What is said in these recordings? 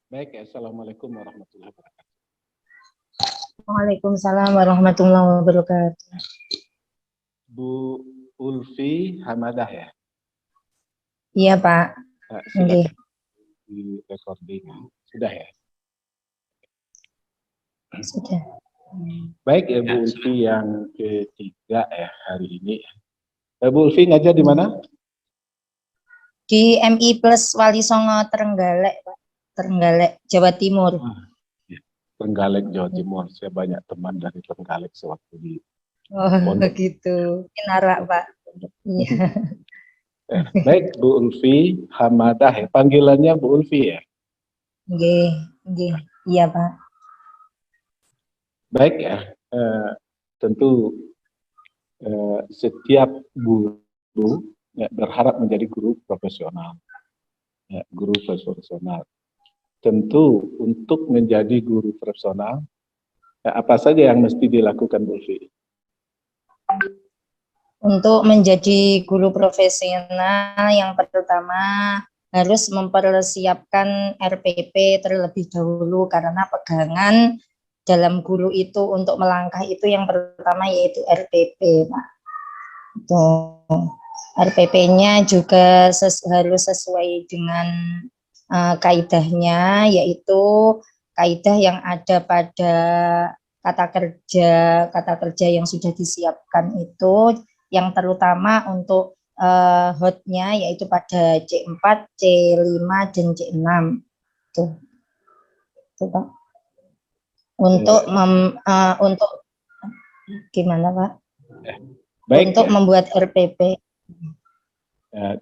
Baik, Assalamualaikum warahmatullahi wabarakatuh. Waalaikumsalam warahmatullahi wabarakatuh. Bu Ulfi Hamadah ya? Iya Pak. Silakan di recording. Sudah ya? Sudah. Baik ya Bu Ulfi yang ketiga ya hari ini. Bu Ulfi ngajar di mana? Di MI Plus Wali Songo Trenggalek Pak. Trenggalek, Jawa Timur. Trenggalek, Jawa Timur. Saya banyak teman dari Trenggalek sewaktu di Begitu. Kinara Pak. Iya. Baik Bu Ulfi Hamadah ya. Panggilannya Bu Ulfi ya? Nggih. Iya Pak. Baik ya. Tentu setiap guru ya, berharap menjadi guru profesional. Ya, guru profesional. Tentu untuk menjadi guru profesional, ya, apa saja yang mesti dilakukan Bu Ulfi? Untuk menjadi guru profesional yang pertama harus mempersiapkan RPP terlebih dahulu, karena pegangan dalam guru itu untuk melangkah itu yang pertama yaitu RPP Pak. RPP-nya juga harus sesuai dengan kaidahnya, yaitu kaidah yang ada pada kata kerja yang sudah disiapkan itu, yang terutama untuk hotnya yaitu pada C4, C5, dan C6. Tuh Pak. Untuk gimana Pak? Baik, untuk membuat RPP.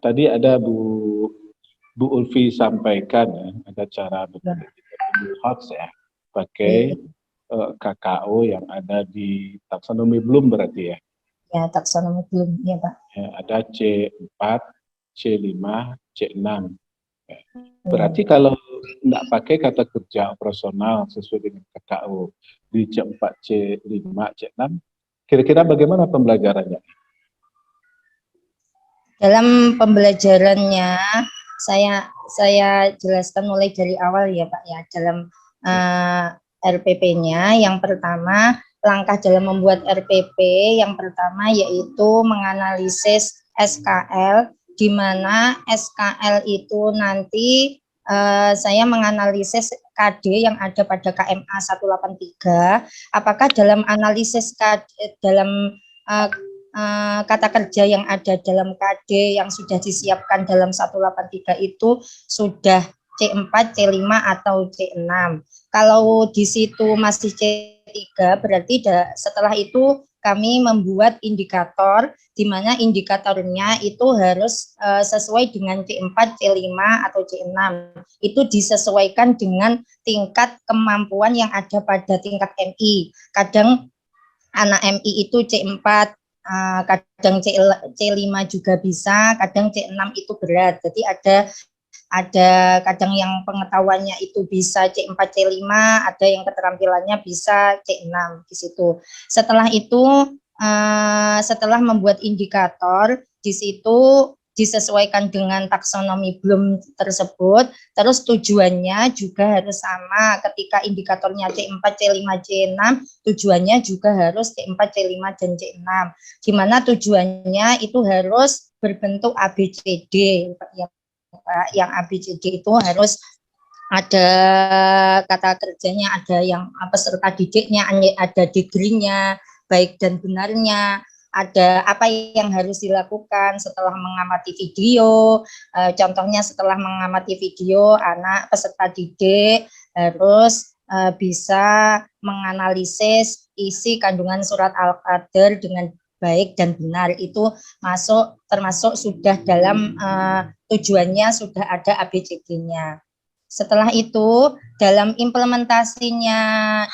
Tadi ada Bu Ulfi sampaikan ya, ada cara hots ya, pakai KKO yang ada di taksonomi Bloom berarti ya? Ya, taksonomi Bloom, ya Pak. Ya, ada C4, C5, C6. Ya. Berarti kalau tidak pakai kata kerja operasional sesuai dengan KKO di C4, C5, C6, kira-kira bagaimana pembelajarannya? Dalam pembelajarannya saya jelaskan mulai dari awal ya Pak ya. Dalam RPP-nya yang pertama, langkah dalam membuat RPP yang pertama yaitu menganalisis SKL, di mana SKL itu nanti saya menganalisis KD yang ada pada KMA 183, apakah dalam analisis dalam kata kerja yang ada dalam KD yang sudah disiapkan dalam 183 itu sudah C4, C5 atau C6. Kalau di situ masih C3, berarti setelah itu kami membuat indikator, di mana indikatornya itu harus sesuai dengan C4, C5 atau C6. Itu disesuaikan dengan tingkat kemampuan yang ada pada tingkat MI. Kadang anak MI itu C4, kadang C5 juga bisa, kadang C6 itu berat. Jadi ada kadang yang pengetahuannya itu bisa C4, C5, ada yang keterampilannya bisa C6 di situ. Setelah itu setelah membuat indikator di situ disesuaikan dengan taksonomi Bloom tersebut, terus tujuannya juga harus sama. Ketika indikatornya C4, C5, C6, tujuannya juga harus C4, C5, dan C6. Di mana tujuannya itu harus berbentuk ABCD, yang ABCD itu harus ada kata kerjanya, ada yang peserta didiknya, ada degree-nya, baik dan benarnya, ada apa yang harus dilakukan setelah mengamati video. Contohnya setelah mengamati video, anak peserta didik harus bisa menganalisis isi kandungan surat Al-Qadar dengan baik dan benar. Itu termasuk sudah dalam tujuannya sudah ada ABCD-nya. Setelah itu dalam implementasinya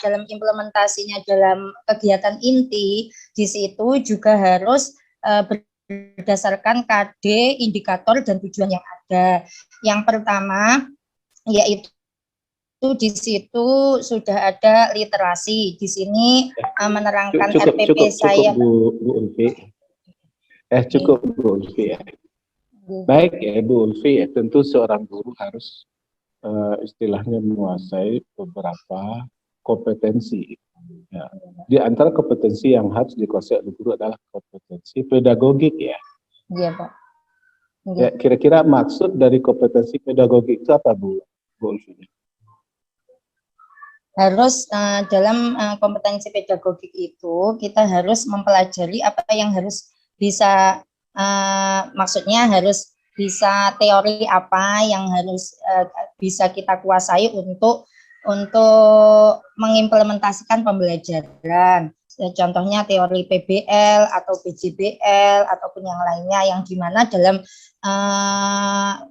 dalam kegiatan inti di situ juga harus berdasarkan KD, indikator, dan tujuan yang ada. Yang pertama yaitu di situ sudah ada literasi. Di sini menerangkan RPP saya. Cukup Bu Ulfi. Cukup Bu Ulfi ya. Baik ya Bu Ulfi ya, tentu seorang guru harus istilahnya menguasai beberapa kompetensi. Ya. Di antara kompetensi yang harus dikuasai oleh guru adalah kompetensi pedagogik ya. Iya Pak. Ya, kira-kira maksud dari kompetensi pedagogik itu apa Bu Ulfi? Harus dalam kompetensi pedagogik itu kita harus mempelajari apa yang harus bisa, maksudnya harus bisa teori apa yang harus bisa kita kuasai untuk mengimplementasikan pembelajaran. Contohnya teori PBL atau PJBL ataupun yang lainnya, yang dimana dalam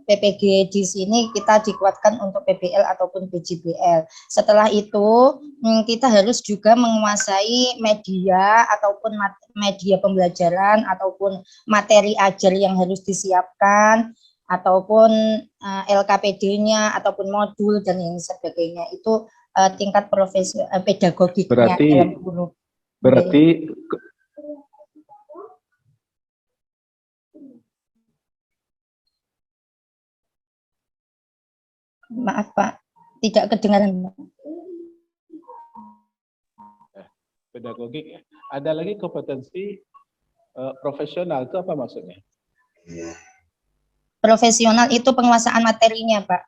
PPG di sini kita dikuatkan untuk PBL ataupun PJBL. Setelah itu kita harus juga menguasai media ataupun media pembelajaran ataupun materi ajar yang harus disiapkan, ataupun LKPD-nya ataupun modul dan yang sebagainya. Itu tingkat profesi pedagogiknya dalam guru. Berarti maaf Pak, tidak kedengaran. Pedagogik ya. Ada lagi kompetensi profesional, itu apa maksudnya? Profesional itu penguasaan materinya Pak.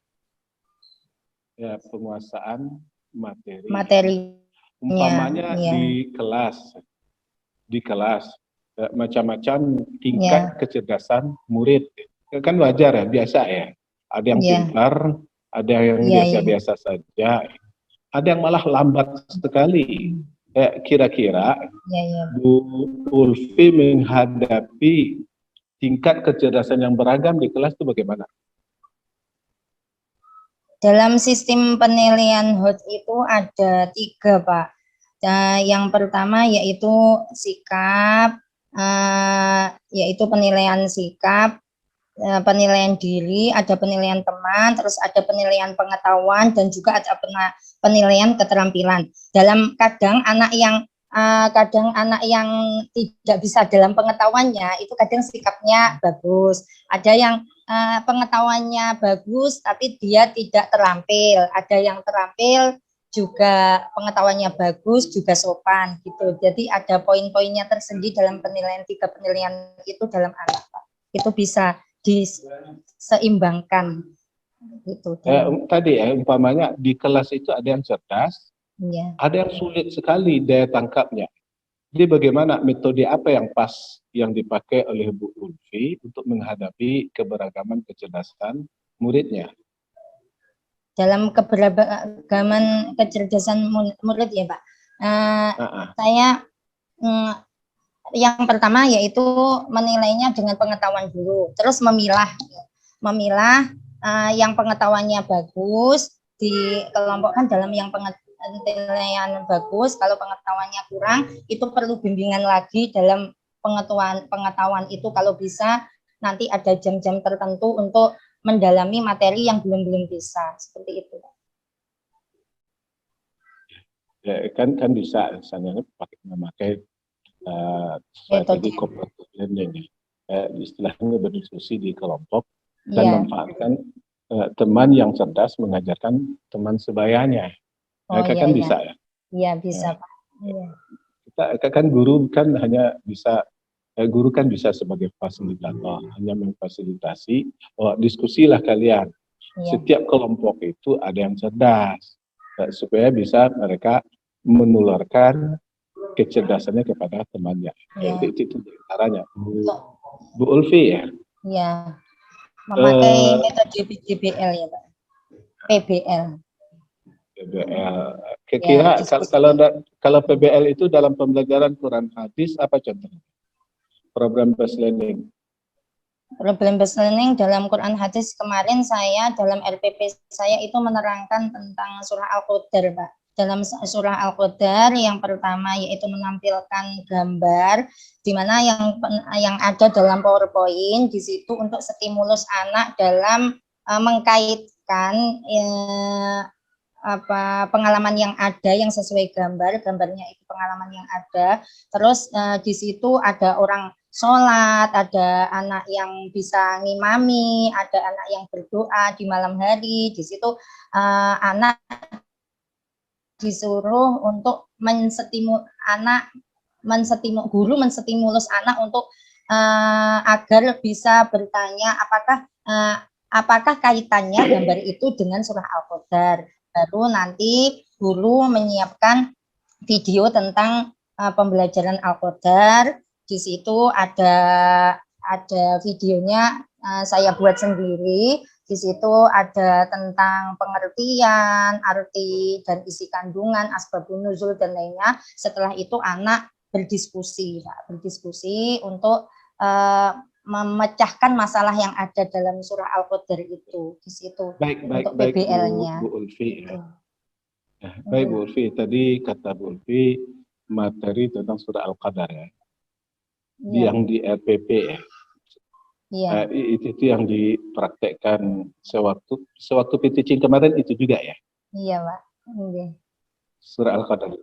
Ya, penguasaan materi. Umpamanya ya. di kelas macam-macam tingkat kecerdasan murid. Kan wajar ya, biasa ya. Ada yang pintar, ada yang biasa-biasa saja, ada yang malah lambat sekali. Kira-kira Bu Ulfi menghadapi tingkat kecerdasan yang beragam di kelas itu bagaimana? Dalam sistem penilaian HOT itu ada 3 Pak. Yang pertama yaitu sikap, yaitu penilaian sikap, penilaian diri, ada penilaian teman, terus ada penilaian pengetahuan, dan juga ada penilaian keterampilan. Dalam kadang anak yang tidak bisa dalam pengetahuannya itu kadang sikapnya bagus, ada yang pengetahuannya bagus tapi dia tidak terampil, ada yang terampil juga pengetahuannya bagus juga sopan gitu. Jadi ada poin-poinnya tersendiri dalam penilaian 3 penilaian itu dalam anak Pak. Itu bisa diseimbangkan gitu. Tadi ya, umpamanya di kelas itu ada yang cerdas, ada yang sulit sekali daya tangkapnya. Jadi bagaimana metode apa yang pas yang dipakai oleh Bu Ulfi untuk menghadapi keberagaman kecerdasan muridnya? Dalam keberagaman kecerdasan murid ya Pak, saya yang pertama yaitu menilainya dengan pengetahuan dulu, terus memilah yang pengetahuannya bagus dikelompokkan dalam yang penilaian bagus. Kalau pengetahuannya kurang itu perlu bimbingan lagi dalam pengetahuan itu, kalau bisa nanti ada jam-jam tertentu untuk mendalami materi yang belum bisa, seperti itu. Ya, kan bisa misalnya memakai strategi cooperative learning, istilahnya berdiskusi di kelompok dan memanfaatkan teman yang cerdas mengajarkan teman sebayanya. Kan bisa ya? Iya bisa Pak. Kita kan guru kan hanya bisa, guru kan bisa sebagai fasilitator, hanya memfasilitasi, diskusilah kalian. Setiap kelompok itu ada yang cerdas, supaya bisa mereka menularkan kecerdasannya kepada temannya. Itu caranya. Bu Ulfi ya? Iya. Memakai metode PJBL ya Pak. PBL. Kira-kira kalau PBL itu dalam pembelajaran Quran hadis apa contohnya? Problem based learning. Problem based learning dalam Quran hadis, kemarin saya dalam RPP saya itu menerangkan tentang surah Al-Qadar Pak. Dalam surah Al-Qadar yang pertama yaitu menampilkan gambar di mana yang ada dalam PowerPoint di situ untuk stimulus anak dalam mengkaitkan pengalaman yang ada yang sesuai gambarnya itu pengalaman yang ada. Terus di situ ada orang sholat, ada anak yang bisa ngimami, ada anak yang berdoa di malam hari. Di situ anak disuruh untuk guru menstimulus anak untuk agar bisa bertanya apakah kaitannya gambar itu dengan surah Al-Qadar. Baru nanti guru menyiapkan video tentang pembelajaran Al-Qadar. Di situ ada videonya saya buat sendiri. Di situ ada tentang pengertian, arti dan isi kandungan, asbabun nuzul dan lainnya. Setelah itu anak berdiskusi untuk memecahkan masalah yang ada dalam surah Al-Qadar itu. Di situ Baik, untuk PBL-nya. Bu Ulfi. Baik Bu Ulfi, tadi kata Bu Ulfi materi tentang surah Al-Qadar ya. Yang di RPP ya. Iya. Itu yang dipraktekkan sewaktu PTC kemarin itu juga ya? Iya, Pak. Iya. Surah Al-Qadar.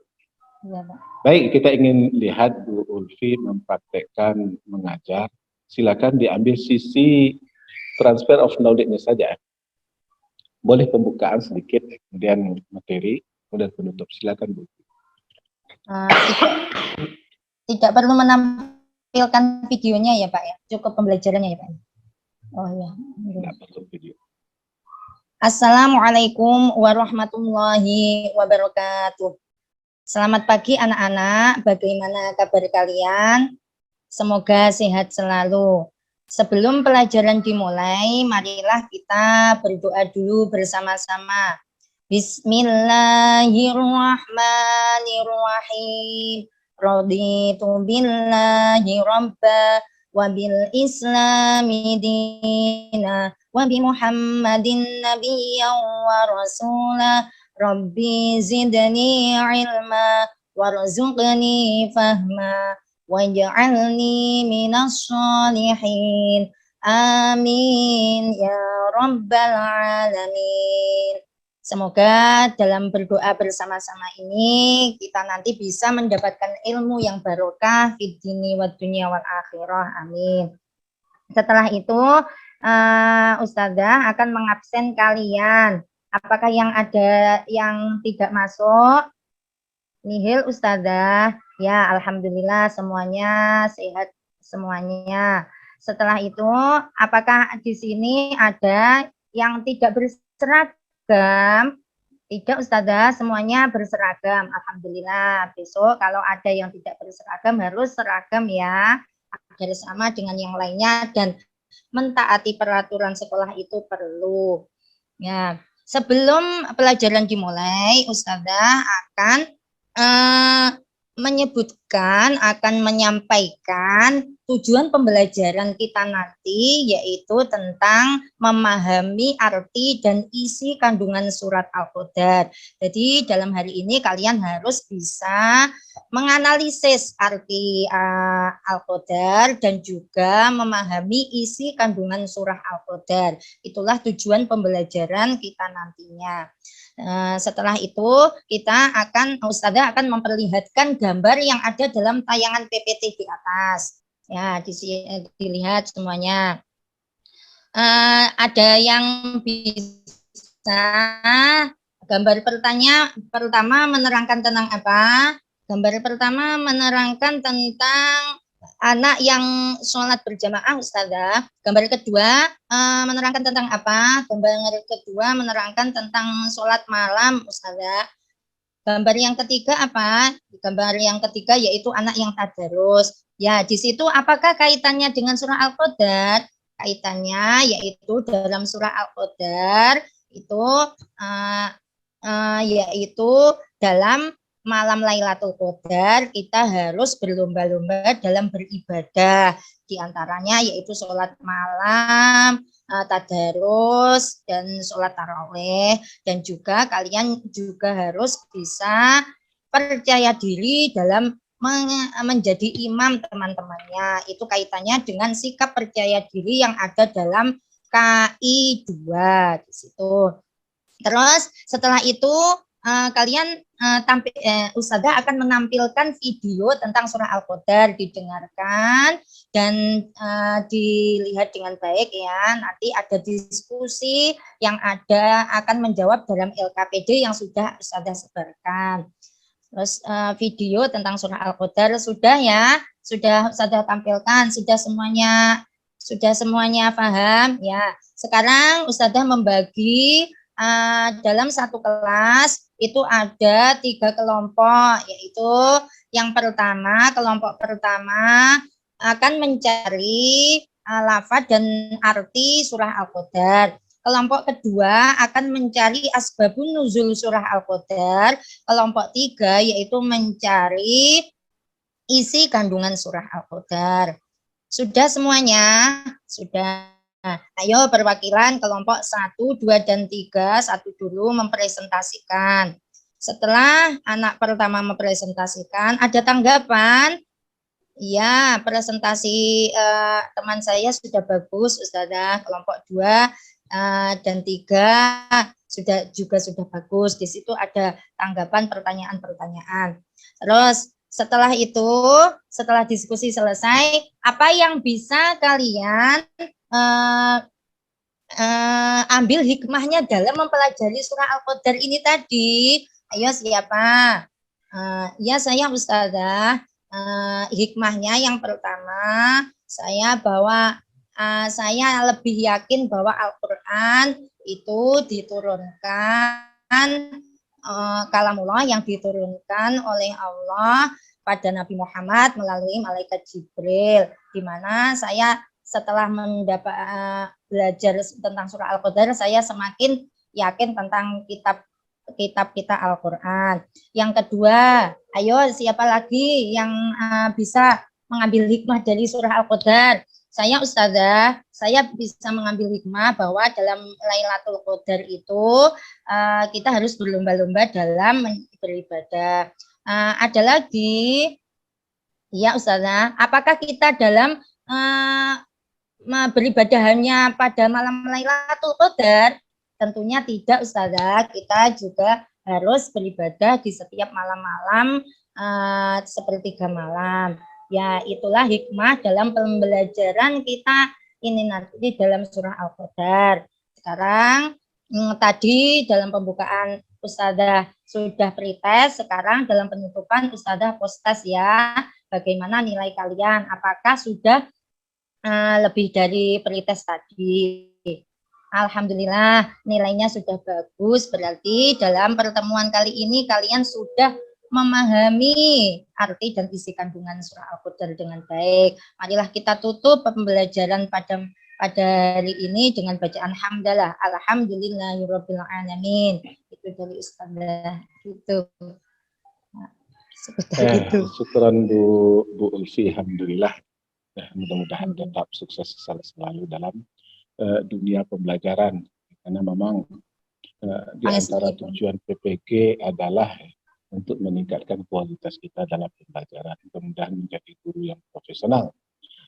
Iya, Pak. Baik, kita ingin lihat Bu Ulfi mempraktekkan mengajar. Silakan diambil sisi transfer of knowledge-nya saja. Boleh pembukaan sedikit, kemudian materi, kemudian penutup. Silakan Bu. Tidak perlu menampilkan videonya ya Pak ya, cukup pembelajarannya ya Pak. Oh ya. Tidak perlu video. Assalamualaikum warahmatullahi wabarakatuh. Selamat pagi anak-anak, bagaimana kabar kalian? Semoga sehat selalu. Sebelum pelajaran dimulai, marilah kita berdoa dulu bersama-sama. Bismillahirrahmanirrahim. Raditu billahi rabba wa bil islami dina wa bi Muhammadin nabiyyan wa rasula. Rabbi zidni ilma warzuqni fahma waj'alni minas sholihin. Amin ya rabbal alamin. Semoga dalam berdoa bersama-sama ini kita nanti bisa mendapatkan ilmu yang barokah fid dini wad dunya wal akhirah. Amin. Setelah itu Ustazah akan mengabsen kalian. Apakah yang ada yang tidak masuk? Nihil Ustazah. Ya, alhamdulillah semuanya sehat semuanya. Setelah itu, apakah di sini ada yang tidak berseragam? Tidak Ustazah, semuanya berseragam. Alhamdulillah. Besok kalau ada yang tidak berseragam harus seragam ya, agar sama dengan yang lainnya dan mentaati peraturan sekolah itu perlu. Ya. Sebelum pelajaran dimulai, Ustazah akan menyampaikan tujuan pembelajaran kita nanti, yaitu tentang memahami arti dan isi kandungan surat Al-Qadar. Jadi dalam hari ini kalian harus bisa menganalisis arti Al-Qadar dan juga memahami isi kandungan surah Al-Qadar. Itulah tujuan pembelajaran kita nantinya. Setelah itu Ustazah akan memperlihatkan gambar yang ada dalam tayangan PPT di atas. Ya, dilihat semuanya. Ada yang bisa gambar pertama menerangkan tentang apa? Gambar pertama menerangkan tentang anak yang sholat berjamaah Ustazah. Gambar kedua menerangkan tentang apa? Gambar kedua menerangkan tentang sholat malam Ustazah. Gambar yang ketiga apa? Gambar yang ketiga yaitu anak yang tadarus. Ya, di situ apakah kaitannya dengan surah Al-Qadar? Kaitannya yaitu dalam surah Al-Qadar itu yaitu dalam malam Lailatul Qadar kita harus berlomba-lomba dalam beribadah. Di antaranya yaitu sholat malam, tadarus, dan sholat tarawih. Dan juga kalian juga harus bisa percaya diri dalam menjadi imam teman-temannya. Itu kaitannya dengan sikap percaya diri yang ada dalam KI 2 di situ. Terus setelah itu kalian Ustazah akan menampilkan video tentang surah Al-Qadar, didengarkan dan dilihat dengan baik ya. Nanti ada diskusi yang ada akan menjawab dalam LKPD yang sudah Ustazah sebarkan. Terus video tentang surah Al-Qadar sudah ya, sudah Ustazah tampilkan, sudah semuanya paham ya. Sekarang Ustazah membagi dalam satu kelas itu ada 3 kelompok, yaitu yang pertama, kelompok pertama akan mencari lafaz dan arti surah Al-Qadar. Kelompok kedua akan mencari asbabun nuzul surah Al-Qadar. Kelompok 3 yaitu mencari isi kandungan surah Al-Qadar. Sudah semuanya? Sudah. Nah, ayo perwakilan kelompok 1, 2, dan 3, satu dulu mempresentasikan. Setelah anak pertama mempresentasikan, ada tanggapan? Ya, presentasi teman saya sudah bagus, Ustazah. Kelompok 2 dan 3 sudah bagus. Di situ ada tanggapan, pertanyaan-pertanyaan. Terus setelah itu, setelah diskusi selesai, apa yang bisa kalian ambil hikmahnya dalam mempelajari surah Al-Qadar ini tadi? Ayo siapa? Ya saya Ustazah. Hikmahnya yang pertama, saya lebih yakin bahwa Al-Quran itu diturunkan kalamullah yang diturunkan oleh Allah pada Nabi Muhammad melalui malaikat Jibril, di mana saya setelah belajar tentang surah Al-Qadar, saya semakin yakin tentang kitab kita Al-Quran. Yang kedua, ayo siapa lagi yang bisa mengambil hikmah dari surah Al-Qadar? Saya Ustazah, saya bisa mengambil hikmah bahwa dalam Lailatul Qadar itu kita harus berlomba-lomba dalam beribadah. Ada lagi, ya Ustazah, apakah kita dalam beribadah hanya pada malam Lailatul Qadar? Tentunya tidak Ustazah, kita juga harus beribadah di setiap malam-malam sepertiga malam. Ya, itulah hikmah dalam pembelajaran kita ini nanti dalam surah Al-Qadar. Sekarang tadi dalam pembukaan Ustazah sudah pretest, sekarang dalam penutupan Ustazah post-test ya. Bagaimana nilai kalian? Apakah sudah lebih dari pretest tadi? Alhamdulillah nilainya sudah bagus, berarti dalam pertemuan kali ini kalian sudah memahami arti dan isi kandungan surah Al-Qadar dengan baik. Marilah kita tutup pembelajaran pada hari ini dengan bacaan hamdalah, alhamdulillahirabbil alamin. Itu dari Ustazah. Itu. Syukran Bu Ulfi, alhamdulillah. Mudah-mudahan tetap sukses selalu dalam dunia pembelajaran, karena memang di antara tujuan PPG adalah untuk meningkatkan kualitas kita dalam pembelajaran, mudah-mudahan menjadi guru yang profesional.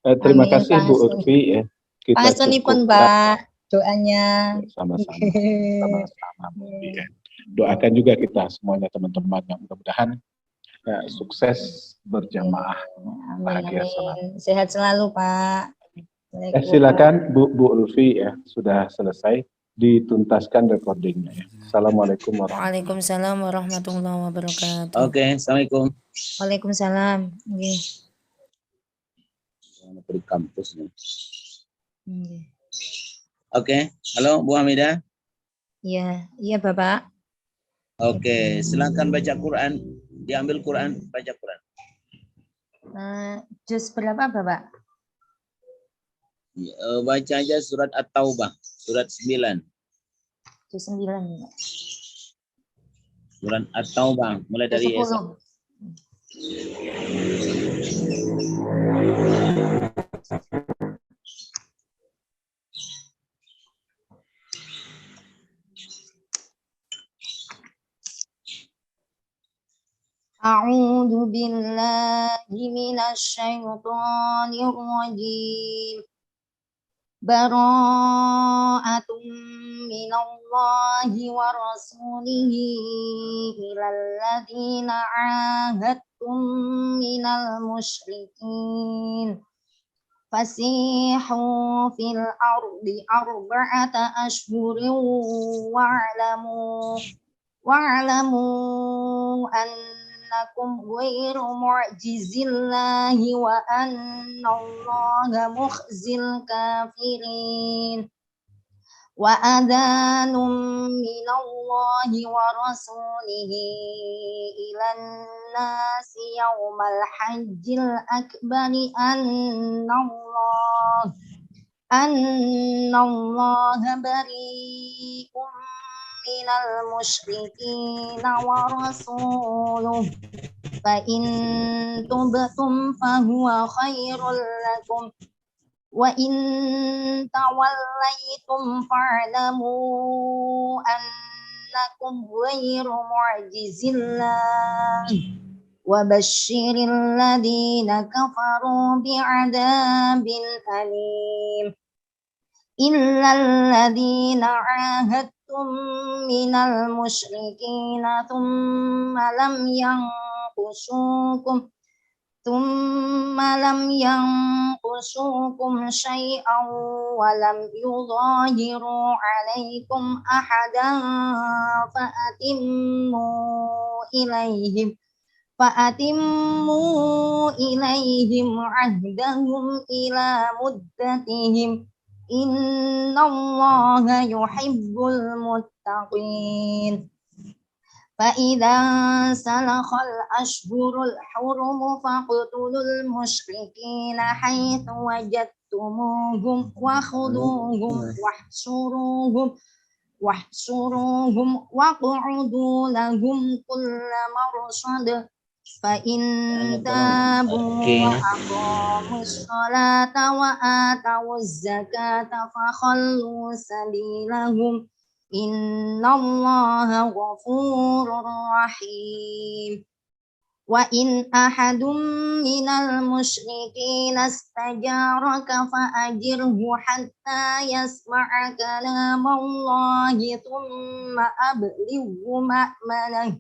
Terima kasih Bu Urfi. Kita cukup Pak doanya. Sama-sama. Doakan juga kita semuanya teman-teman yang mudah-mudahan sukses berjamaah, bahagia selalu. Sehat selalu Pak. Silakan Bu Ulfi ya, sudah selesai, dituntaskan recordingnya ya. Assalamualaikum warahmatullahi wabarakatuh. Oke, assalamualaikum. Waalaikumsalam. Di kampus nih. Oke, halo Bu Hamidah. Iya Bapak. Oke, silakan baca Quran. Diambil Quran, baca Quran. Juz berapa Bapak? Baca aja surat At-Taubah, surat 9. Juz 9. Surat At-Taubah, mulai dari 10. A'udzu billahi minasy syaithanir rajim. bara'atum minallahi wa rasulihi ilal ladzina ahadtum minal musyrikin fasihu fil ardi arba'ata ashhurin wa'lamu annakum ghairu mu'jizillahi wa annallaha mukhzil kafirin wa adhanum minallahi wa rasulihi ilan nasi yawmal hajjil akbari annallaha bari'um minal musyrikin wa rasuluh fa in tubtum fahuwa khairul lakum wa in tawallaitum fa'lamu annakum ghairu mu'jizillah wa basyiril ladzina kafaru bi'adzabin alim illal ladzina ahadtum minal musyrikin thumma lam yanqusukum syai'an wa lam yudhahiru 'alaikum ahadan fa'atimmu ilaihim 'ahdahum ila muddatihim innallaha yuhibbul muttaqin فإذا سلخ الأشهر الحرم فاقتلوا المشركين حيث وجدتموهم وخذوهم واحصروهم واقعدوا لهم كل مرصد فإن تابوا وأقاموا الصلاة وآتوا الزكاة فخلوا سبيلهم innallaha ghafurur rahim wa in ahadum minal musyrikin istajaraka fa'ajirhu hatta yasma'a kalamallahi thumma ablighu ma'manah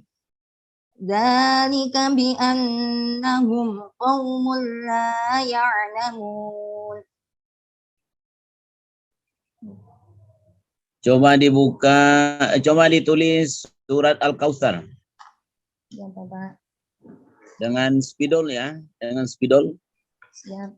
dzalika bi annahum qaumun la ya'lamun. Coba dibuka, coba ditulis surat Al-Kautsar. Ya, Bapak. Dengan spidol ya, dengan spidol. Siap.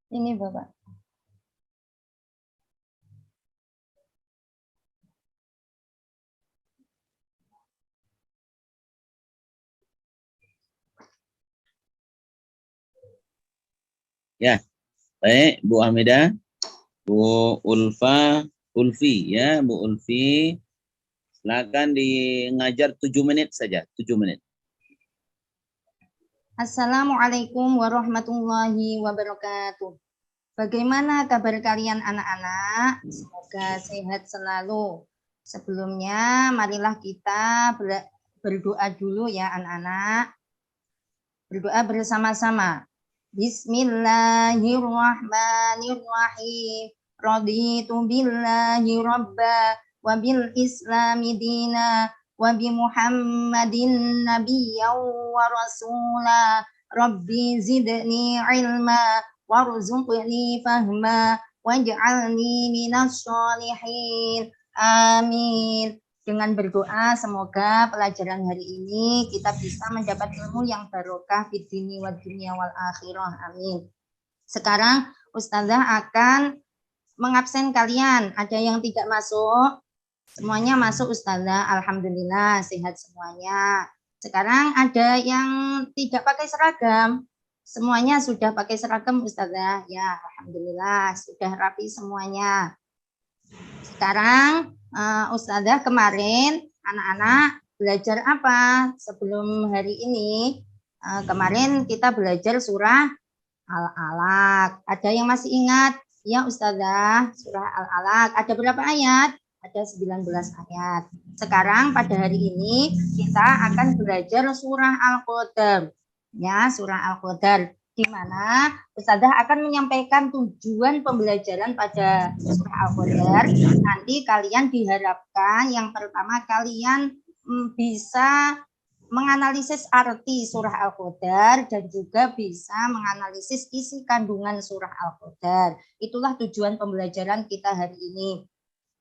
Ini Bapak. Ya, baik Bu Hamidah, Bu Ulfi ya, Bu Ulfi. Silakan ngajar 7 menit saja, 7 menit. Assalamualaikum warahmatullahi wabarakatuh. Bagaimana kabar kalian anak-anak? Semoga sehat selalu. Sebelumnya marilah kita berdoa dulu ya anak-anak. Berdoa bersama-sama. Bismillahirrahmanirrahim. Raditu billahi rabba wa bil islami dina wa bi Muhammadin nabiyyan wa rasula. Rabbi zidni ilma warzuqni fahma waj'alni minas sholihin. Amin. Dengan berdoa semoga pelajaran hari ini kita bisa mendapat ilmu yang barokah fid dini wad dunya wal akhirah. Amin. Sekarang Ustazah akan mengabsen kalian. Ada yang tidak masuk? Semuanya masuk Ustazah. Alhamdulillah sehat semuanya. Sekarang ada yang tidak pakai seragam. Semuanya sudah pakai seragam Ustazah. Ya, alhamdulillah sudah rapi semuanya. Sekarang Ustazah kemarin anak-anak belajar apa sebelum hari ini? Kemarin kita belajar surah Al-Alaq. Ada yang masih ingat? Ya Ustazah, surah Al-Alaq. Ada berapa ayat? Ada 19 ayat. Sekarang pada hari ini kita akan belajar surah Al-Qadar. Ya, surah Al-Qadar. Di mana Ustazah akan menyampaikan tujuan pembelajaran pada surah Al-Qadar. Nanti kalian diharapkan yang pertama kalian bisa menganalisis arti surah Al-Qadar dan juga bisa menganalisis isi kandungan surah Al-Qadar. Itulah tujuan pembelajaran kita hari ini.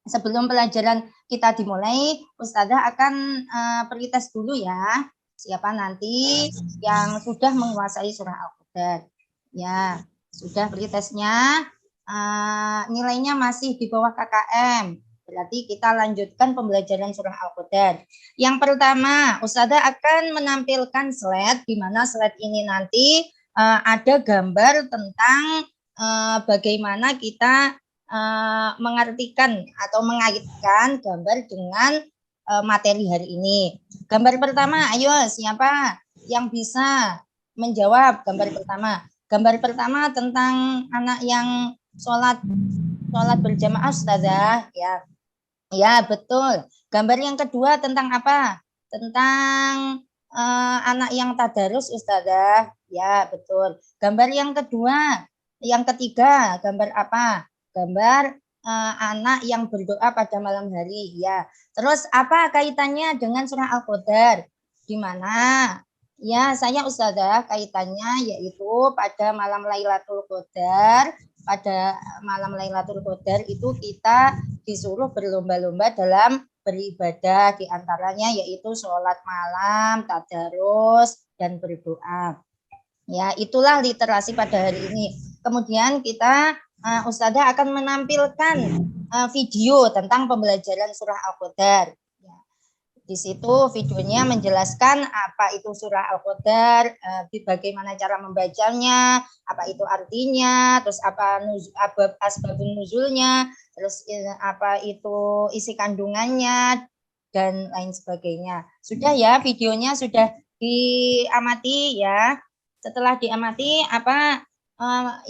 Sebelum pelajaran kita dimulai, Ustazah akan pretest dulu ya. Siapa nanti yang sudah menguasai surah Al-Qadar. Ya, sudah pretestnya. Nilainya masih di bawah KKM. Berarti kita lanjutkan pembelajaran surah Al-Qadar. Yang pertama, Ustazah akan menampilkan slide, di mana slide ini nanti ada gambar tentang bagaimana kita mengartikan atau mengaitkan gambar dengan materi hari ini. Gambar pertama, ayo siapa yang bisa menjawab gambar pertama? Gambar pertama tentang anak yang sholat berjamaah Ustazah, ya. Ya, betul. Gambar yang kedua tentang apa? Tentang anak yang tadarus Ustazah. Ya, betul. Gambar yang kedua, yang ketiga, gambar apa? Gambar anak yang berdoa pada malam hari. Ya. Terus apa kaitannya dengan surah Al-Qadar? Di mana? Ya, saya Ustazah kaitannya yaitu pada malam Lailatul Qadar. Pada malam Lailatul Qadar itu kita disuruh berlomba-lomba dalam beribadah, diantaranya yaitu sholat malam, tadarus, dan berdoa. Ya, itulah literasi pada hari ini. Kemudian kita Ustazah akan menampilkan video tentang pembelajaran surah Al-Qadar. Ya. Di situ videonya menjelaskan apa itu surah Al-Qadar, bagaimana cara membacanya, apa itu artinya, terus apa asbabun nuzulnya, terus apa itu isi kandungannya, dan lain sebagainya. Sudah ya, videonya sudah diamati ya. Setelah diamati, apa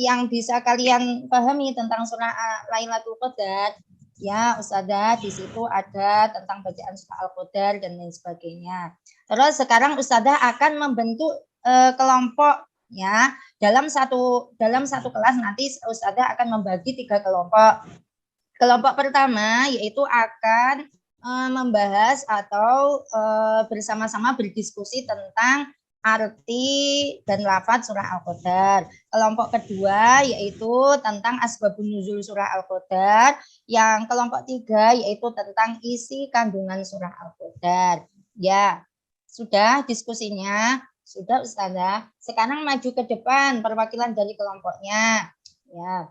yang bisa kalian pahami tentang surah Lailatul Qadar? Ya, Ustazah, di situ ada tentang bacaan surah Al-Qadar dan lain sebagainya. Terus sekarang Ustazah akan membentuk kelompok ya. Dalam satu kelas nanti Ustazah akan membagi 3 kelompok. Kelompok pertama yaitu akan membahas atau bersama-sama berdiskusi tentang arti dan lafaz surah Al-Qadar. Kelompok kedua yaitu tentang asbabun nuzul surah Al-Qadar. Yang kelompok 3 yaitu tentang isi kandungan surah Al-Qadar. Ya, sudah diskusinya? Sudah Ustazah. Sekarang maju ke depan perwakilan dari kelompoknya. Ya.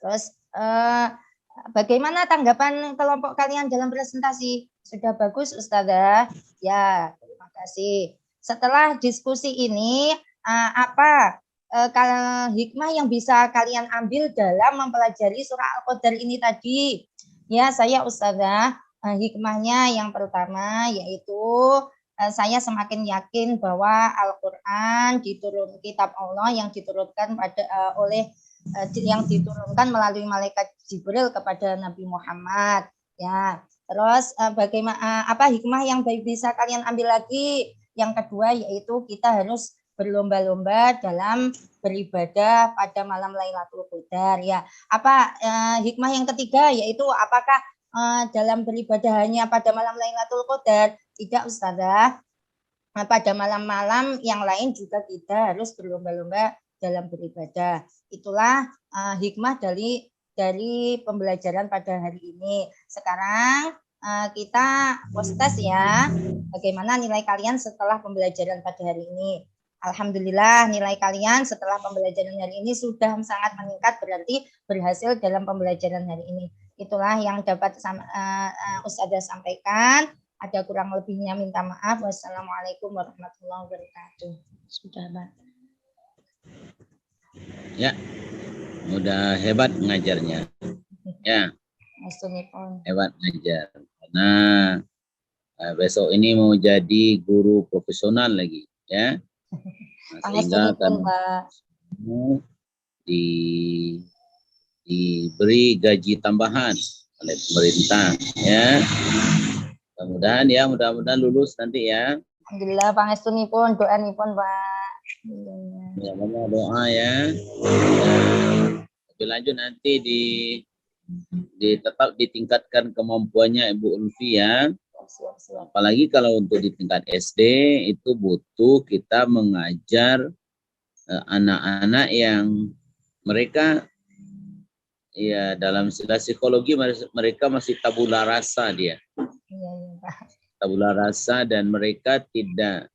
Terus bagaimana tanggapan kelompok kalian dalam presentasi? Sudah bagus, Ustazah? Ya, terima kasih. Setelah diskusi ini, apa kalau hikmah yang bisa kalian ambil dalam mempelajari surah Al-Qadar ini tadi? Ya, saya Ustazah, hikmahnya yang pertama yaitu saya semakin yakin bahwa Al-Quran kitab Allah yang diturunkan yang diturunkan melalui malaikat Jibril kepada Nabi Muhammad. Ya, terus bagaimana apa hikmah yang bisa kalian ambil lagi? Yang kedua yaitu kita harus berlomba-lomba dalam beribadah pada malam Lailatul Qadar. Ya, apa hikmah yang ketiga yaitu apakah dalam beribadah hanya pada malam Lailatul Qadar? Tidak, Ustazah. Pada malam-malam yang lain juga kita harus berlomba-lomba dalam beribadah. Itulah hikmah dari pembelajaran pada hari ini. Sekarang kita post-tes ya. Bagaimana nilai kalian setelah pembelajaran pada hari ini? Alhamdulillah nilai kalian setelah pembelajaran hari ini sudah sangat meningkat, berarti berhasil dalam pembelajaran hari ini. Itulah yang dapat Ustazah sampaikan. Ada kurang lebihnya minta maaf. Wassalamualaikum warahmatullahi wabarakatuh. Sudah, Mbak. Ya, udah hebat ngajarnya. Ya, hebat ngajar. Karena besok ini mau jadi guru profesional lagi, ya. Sehingga akan diberi gaji tambahan oleh pemerintah, ya. Mudah-mudahan lulus nanti ya. Alhamdulillah pangestunipun, doanipun Pak. Banyak doa ya. Lebih lanjut nanti tetap ditingkatkan kemampuannya Ibu Ulfi ya. Siap. Apalagi kalau untuk di tingkat SD itu butuh kita mengajar anak-anak yang mereka ya dalam istilah psikologi mereka masih tabula rasa dia. Tabula rasa dan mereka tidak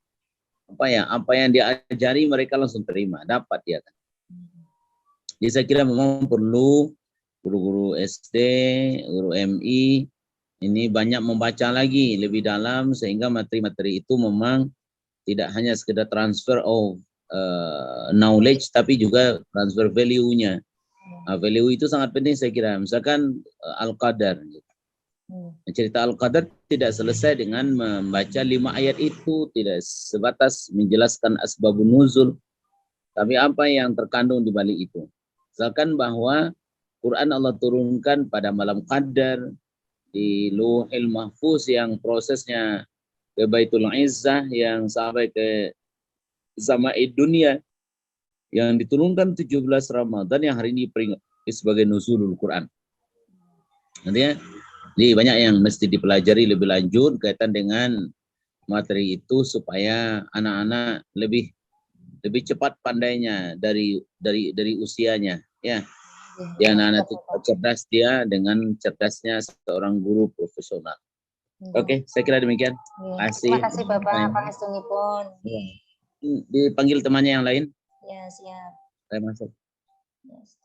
apa yang diajari mereka langsung terima, dapat ya kan. Jadi saya kira memang perlu guru-guru SD, guru MI ini banyak membaca lagi lebih dalam sehingga materi-materi itu memang tidak hanya sekedar transfer of knowledge tapi juga transfer value-nya. Value itu sangat penting saya kira. Misalkan Al-Qadar. Cerita Al-Qadar tidak selesai dengan membaca 5 ayat itu, tidak sebatas menjelaskan asbabun nuzul, tapi apa yang terkandung di balik itu. Misalkan bahwa Quran Allah turunkan pada malam Qadar di Lauhil Mahfuz yang prosesnya ke Baitul Izzah yang sampai ke Sama'id Dunia yang diturunkan 17 Ramadan yang hari ini peringati sebagai nuzulul Quran. Nantinya jadi banyak yang mesti dipelajari lebih lanjut kaitan dengan materi itu supaya anak-anak lebih cepat pandainya dari usianya ya. Dia anak-anak cerdas dia dengan cerdasnya seorang guru profesional. Oke, saya kira demikian. Terima kasih Bapak pangestunipun. Dipanggil temannya yang lain. Ya, siap. Saya masuk. Yes.